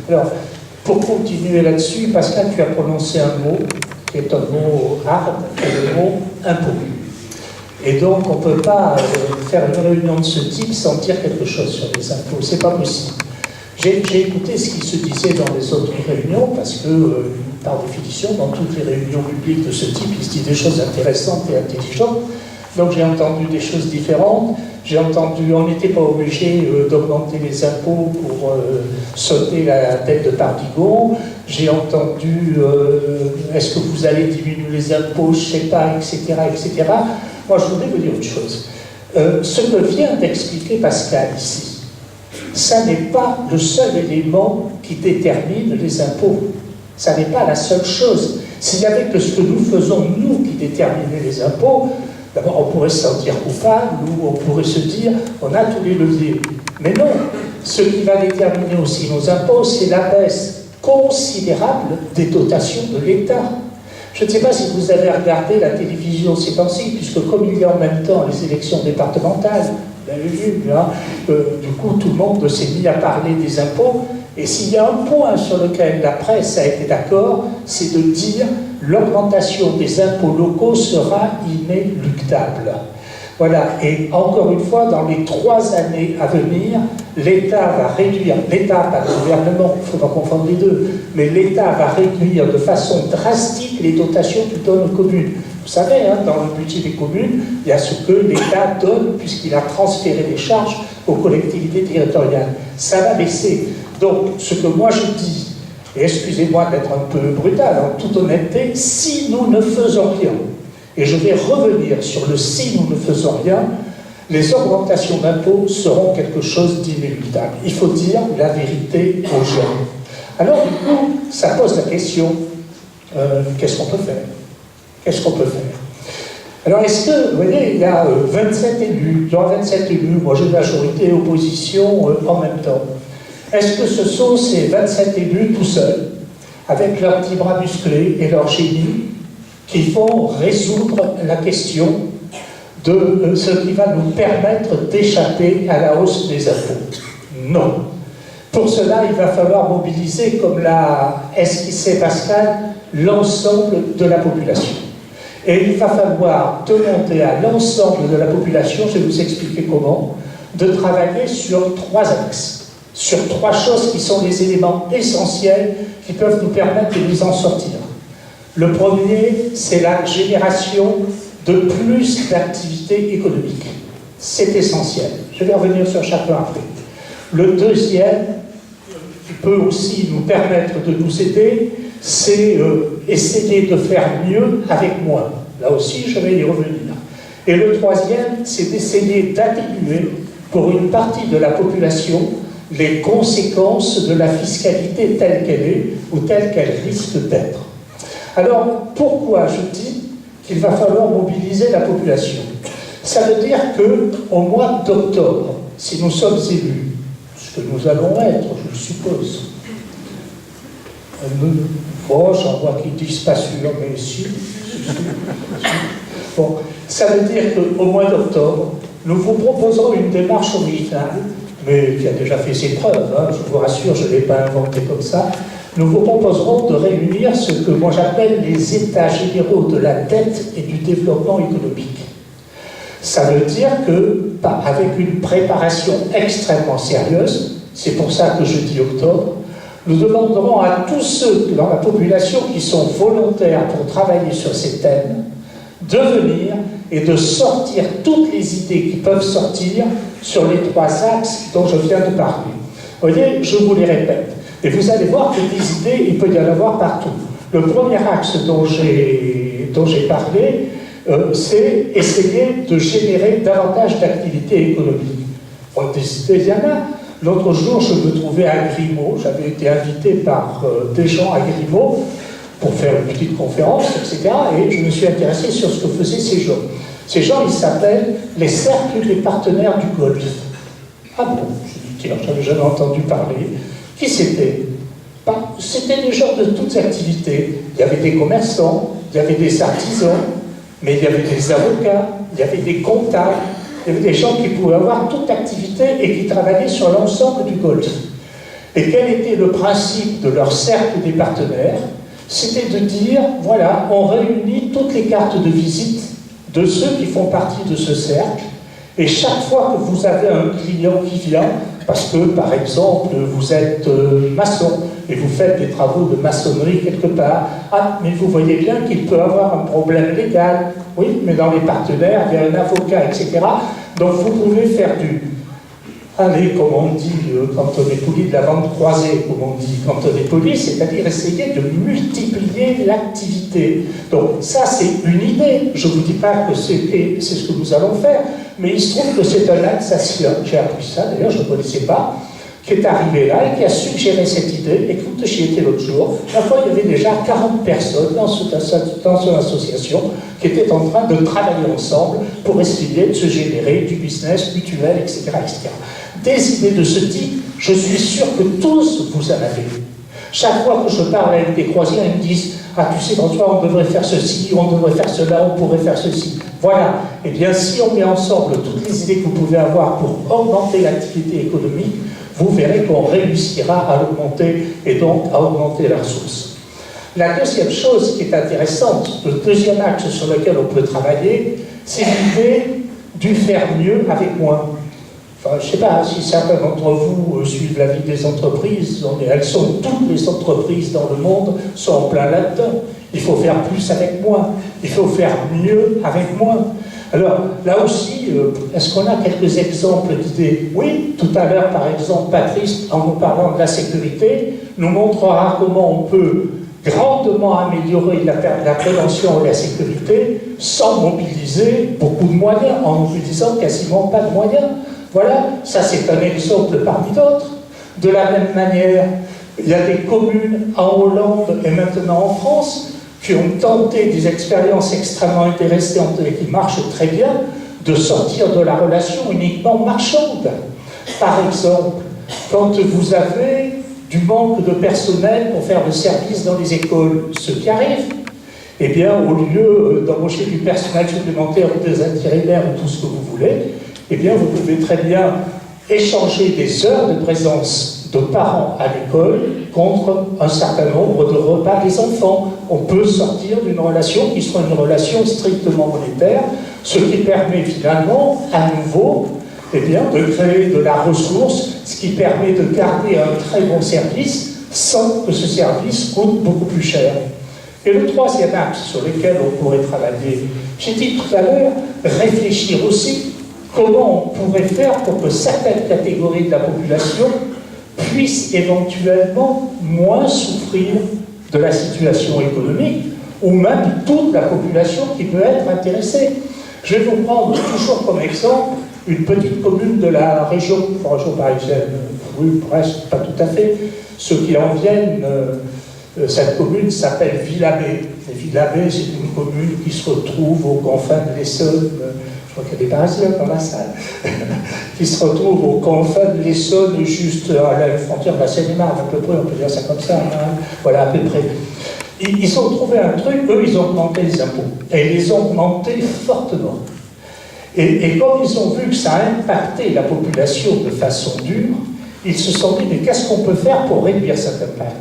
Alors, pour continuer là-dessus, Pascal, tu as prononcé un mot qui est un mot hard, qui est le mot impôt. Et donc, on ne peut pas faire une réunion de ce type sans dire quelque chose sur les impôts. C'est pas possible. J'ai écouté ce qui se disait dans les autres réunions, parce que, par définition, dans toutes les réunions publiques de ce type, il se dit des choses intéressantes et intelligentes. Donc j'ai entendu des choses différentes. J'ai entendu, on n'était pas obligé d'augmenter les impôts pour sauter la tête de Pardigon. J'ai entendu, est-ce que vous allez diminuer les impôts, je ne sais pas, etc., etc. Moi, je voudrais vous dire autre chose. Ce que vient d'expliquer Pascal ici, ça n'est pas le seul élément qui détermine les impôts. Ça n'est pas la seule chose. S'il n'y avait que ce que nous faisons, nous, qui déterminait les impôts, d'abord on pourrait se sentir coupable, ou on pourrait se dire, on a tous les leviers. Mais non, ce qui va déterminer aussi nos impôts, c'est la baisse considérable des dotations de l'État. Je ne sais pas si vous avez regardé la télévision ces temps-ci, puisque comme il y a en même temps les élections départementales, vous l'avez vu, hein, du coup tout le monde s'est mis à parler des impôts, et s'il y a un point sur lequel la presse a été d'accord, c'est de dire l'augmentation des impôts locaux sera inéluctable. Voilà, et encore une fois, dans les 3 années à venir, l'État va réduire, l'État, pas le gouvernement, il ne faut pas confondre les deux, mais l'État va réduire de façon drastique les dotations qu'il donne aux communes. Vous savez, hein, dans le budget des communes, il y a ce que l'État donne puisqu'il a transféré les charges aux collectivités territoriales. Ça va baisser. Donc, ce que moi je dis, et excusez-moi d'être un peu brutal, en toute honnêteté, si nous ne faisons rien, et je vais revenir sur le si nous ne faisons rien, les augmentations d'impôts seront quelque chose d'inéluctable. Il faut dire la vérité aux gens. Alors, du coup, ça pose la question, qu'est-ce qu'on peut faire? Qu'est-ce qu'on peut faire? Alors, est-ce que, vous voyez, il y a 27 élus, dans 27 élus, moi j'ai majorité et opposition en même temps. Est-ce que ce sont ces 27 élus tout seuls, avec leurs petits bras musclés et leur génie, qui vont résoudre la question de ce qui va nous permettre d'échapper à la hausse des impôts? Non. Pour cela, il va falloir mobiliser, comme l'a esquissé Pascal, l'ensemble de la population. Et il va falloir demander à l'ensemble de la population, je vais vous expliquer comment, de travailler sur 3 axes. Sur 3 choses qui sont les éléments essentiels qui peuvent nous permettre de nous en sortir. Le premier, c'est la génération de plus d'activités économiques. C'est essentiel. Je vais revenir sur chacun après. Le deuxième, qui peut aussi nous permettre de nous aider, c'est essayer de faire mieux avec moins. Là aussi, je vais y revenir. Et le troisième, c'est d'essayer d'atténuer pour une partie de la population les conséquences de la fiscalité telle qu'elle est ou telle qu'elle risque d'être. Alors, pourquoi je dis qu'il va falloir mobiliser la population? Ça veut dire qu'au mois d'octobre, si nous sommes élus, ce que nous allons être, je le suppose, j'en vois qui disent pas sûr, mais si. Bon, ça veut dire qu'au mois d'octobre, nous vous proposerons une démarche originale, mais qui a déjà fait ses preuves, hein, je vous rassure, je ne l'ai pas inventé comme ça. Nous vous proposerons de réunir ce que moi j'appelle les états généraux de la dette et du développement économique. Ça veut dire que, avec une préparation extrêmement sérieuse, c'est pour ça que je dis octobre, nous demanderons à tous ceux dans la population qui sont volontaires pour travailler sur ces thèmes de venir et de sortir toutes les idées qui peuvent sortir sur les 3 axes dont je viens de parler. Vous voyez, je vous les répète. Et vous allez voir que des idées, il peut y en avoir partout. Le premier axe dont j'ai parlé, c'est essayer de générer davantage d'activités économiques. Bon, des idées, il y en a. L'autre jour, je me trouvais à Grimaud. J'avais été invité par des gens à Grimaud pour faire une petite conférence, etc. Et je me suis intéressé sur ce que faisaient ces gens. Ces gens, ils s'appellent les cercles des partenaires du Golfe. Ah bon? Je dis, tiens, j'avais jamais entendu parler. Qui c'était? C'était des gens de toutes activités. Il y avait des commerçants, il y avait des artisans, mais il y avait des avocats, il y avait des comptables, il y avait des gens qui pouvaient avoir toute activité et qui travaillaient sur l'ensemble du Golfe. Et quel était le principe de leur cercle des partenaires? C'était de dire, voilà, on réunit toutes les cartes de visite de ceux qui font partie de ce cercle, et chaque fois que vous avez un client qui vient, parce que, par exemple, vous êtes maçon, et vous faites des travaux de maçonnerie quelque part, ah, mais vous voyez bien qu'il peut avoir un problème légal, oui, mais dans les partenaires, il y a un avocat, etc. Donc vous pouvez faire allez, comme on dit, quand on est poli, de la vente croisée, comme on dit, quand on est poli, c'est-à-dire essayer de multiplier l'activité. Donc ça, c'est une idée. Je ne vous dis pas que c'est ce que nous allons faire, mais il se trouve que c'est un Alsacien, j'ai appris ça, d'ailleurs, je ne connaissais pas, qui est arrivé là et qui a suggéré cette idée. Et quand j'y étais l'autre jour, la fois, il y avait déjà 40 personnes dans son association qui étaient en train de travailler ensemble pour essayer de se générer du business mutuel, etc., etc. Des idées de ce type, je suis sûr que tous vous en avez. Chaque fois que je parle avec des croisiers, ils me disent « Ah, tu sais, François, on devrait faire ceci, on devrait faire cela, on pourrait faire ceci. » Voilà. Eh bien, si on met ensemble toutes les idées que vous pouvez avoir pour augmenter l'activité économique, vous verrez qu'on réussira à l'augmenter et donc à augmenter la ressource. La deuxième chose qui est intéressante, le deuxième axe sur lequel on peut travailler, c'est l'idée du faire mieux avec moins. Enfin, je ne sais pas si certains d'entre vous suivent la vie des entreprises, elles sont toutes les entreprises dans le monde sont en plein là-dedans. Il faut faire plus avec moins, il faut faire mieux avec moins. Alors, là aussi, est-ce qu'on a quelques exemples d'idées? Oui, tout à l'heure, par exemple, Patrice, en nous parlant de la sécurité, nous montrera comment on peut grandement améliorer la prévention et la sécurité sans mobiliser beaucoup de moyens, en mobilisant quasiment pas de moyens. Voilà, ça c'est un exemple parmi d'autres. De la même manière, il y a des communes en Hollande et maintenant en France qui ont tenté des expériences extrêmement intéressantes et qui marchent très bien, de sortir de la relation uniquement marchande. Par exemple, quand vous avez du manque de personnel pour faire le service dans les écoles, ce qui arrive, eh bien, au lieu d'embaucher du personnel supplémentaire ou des intérimaires ou tout ce que vous voulez, eh bien, vous pouvez très bien échanger des heures de présence de parents à l'école contre un certain nombre de repas des enfants. On peut sortir d'une relation qui soit une relation strictement monétaire, ce qui permet finalement, à nouveau, eh bien, de créer de la ressource, ce qui permet de garder un très bon service sans que ce service coûte beaucoup plus cher. Et le troisième axe sur lequel on pourrait travailler, j'ai dit tout à l'heure, réfléchir aussi comment on pourrait faire pour que certaines catégories de la population puissent éventuellement moins souffrir de la situation économique, ou même toute la population qui peut être intéressée. Je vais vous prendre toujours comme exemple une petite commune de la région parisienne, oui, presque, pas tout à fait. Ceux qui en viennent, cette commune s'appelle Villabé. Et Villabé, c'est une commune qui se retrouve aux confins de l'Essonne. Je crois qu'il y a des Parisiens dans la salle, qui se retrouvent aux confins de l'Essonne, juste à la frontière de la Seine-et-Marne, à peu près, on peut dire ça comme ça, hein, voilà, à peu près. Ils ont trouvé un truc, eux, ils ont augmenté les impôts, et ils les ont augmentés fortement. Et comme ils ont vu que ça a impacté la population de façon dure, ils se sont dit, mais qu'est-ce qu'on peut faire pour réduire cet impact?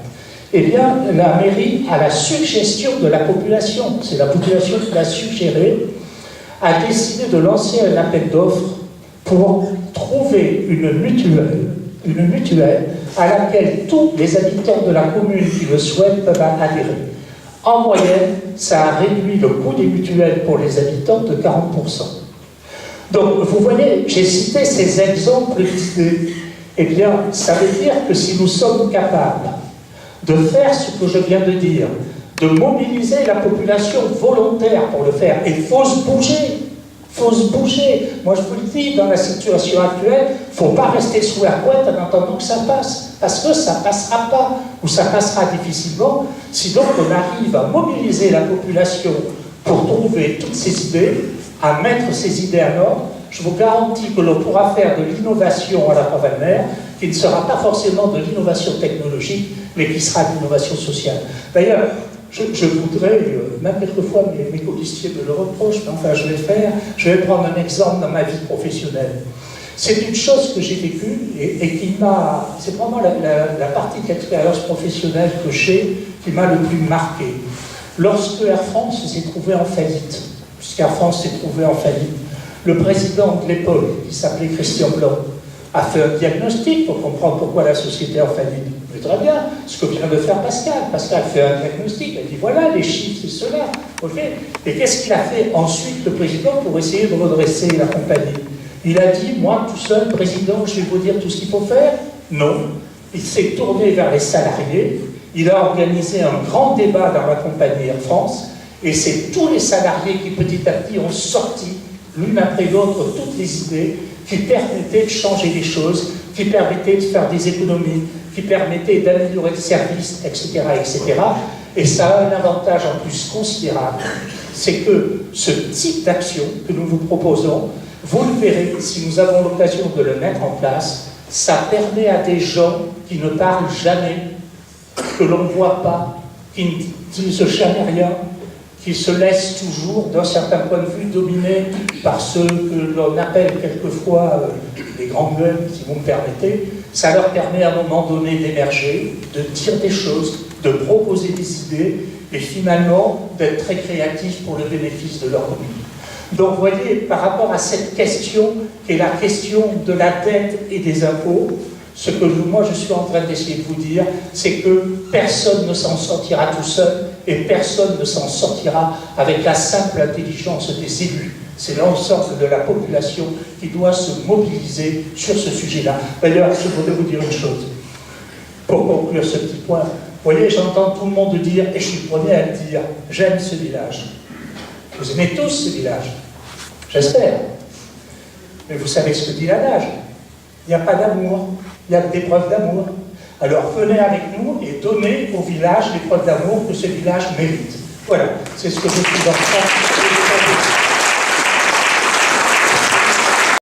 Eh bien, la mairie, à la suggestion de la population, c'est la population qui l'a suggéré, a décidé de lancer un appel d'offres pour trouver une mutuelle à laquelle tous les habitants de la commune qui le souhaitent peuvent adhérer. En moyenne, ça a réduit le coût des mutuelles pour les habitants de 40%. Donc, vous voyez, j'ai cité ces exemples d'idées. Eh bien, ça veut dire que si nous sommes capables de faire ce que je viens de dire, de mobiliser la population volontaire pour le faire, et il faut se bouger. Il faut se bouger. Moi, je vous le dis, dans la situation actuelle, il ne faut pas rester sous la couette en attendant que ça passe, parce que ça ne passera pas, ou ça passera difficilement, si donc on arrive à mobiliser la population pour trouver toutes ces idées, à mettre ces idées en ordre. Je vous garantis que l'on pourra faire de l'innovation à la Croix-Valmer, qui ne sera pas forcément de l'innovation technologique, mais qui sera de l'innovation sociale. D'ailleurs, je voudrais, même quelquefois mes colistiers me le reprochent, mais enfin je vais prendre un exemple dans ma vie professionnelle. C'est une chose que j'ai vécue et qui m'a... C'est vraiment la partie d'expérience professionnelle que j'ai qui m'a le plus marqué. Lorsque Air France s'est trouvé en faillite, puisqu'Air France s'est trouvé en faillite, le président de l'époque, qui s'appelait Christian Blanc, a fait un diagnostic pour comprendre pourquoi la société est en faillite. Mais très bien, ce que vient de faire Pascal. Pascal fait un diagnostic, il dit voilà, les chiffres, c'est cela. Okay. Et qu'est-ce qu'il a fait ensuite, le président, pour essayer de redresser la compagnie? Il a dit, moi, tout seul, président, je vais vous dire tout ce qu'il faut faire? Non. Il s'est tourné vers les salariés, il a organisé un grand débat dans la compagnie Air France, et c'est tous les salariés qui, petit à petit, ont sorti, l'une après l'autre, toutes les idées qui permettaient de changer les choses, qui permettaient de faire des économies, qui permettaient d'améliorer le service, etc., etc. Et ça a un avantage en plus considérable, c'est que ce type d'action que nous vous proposons, vous le verrez, si nous avons l'occasion de le mettre en place, ça permet à des gens qui ne parlent jamais, que l'on ne voit pas, qui ne disent jamais rien, qui se laissent toujours, d'un certain point de vue, dominer par ce que l'on appelle quelquefois les grands gueules, si vous me permettez. Ça leur permet à un moment donné d'émerger, de dire des choses, de proposer des idées, et finalement d'être très créatifs pour le bénéfice de leur commune. Donc, vous voyez, par rapport à cette question, qui est la question de la dette et des impôts, ce que moi je suis en train d'essayer de vous dire, c'est que personne ne s'en sortira tout seul, et personne ne s'en sortira avec la simple intelligence des élus. C'est l'ensemble de la population qui doit se mobiliser sur ce sujet-là. D'ailleurs, je voudrais vous dire une chose, pour conclure ce petit point. Vous voyez, j'entends tout le monde dire, et je suis le premier à le dire, j'aime ce village. Vous aimez tous ce village, j'espère. Mais vous savez ce que dit l'adage. Il n'y a pas d'amour, il y a des preuves d'amour. Alors venez avec nous et donnez au village les preuves d'amour que ce village mérite. Voilà, c'est ce que je suis en train de faire.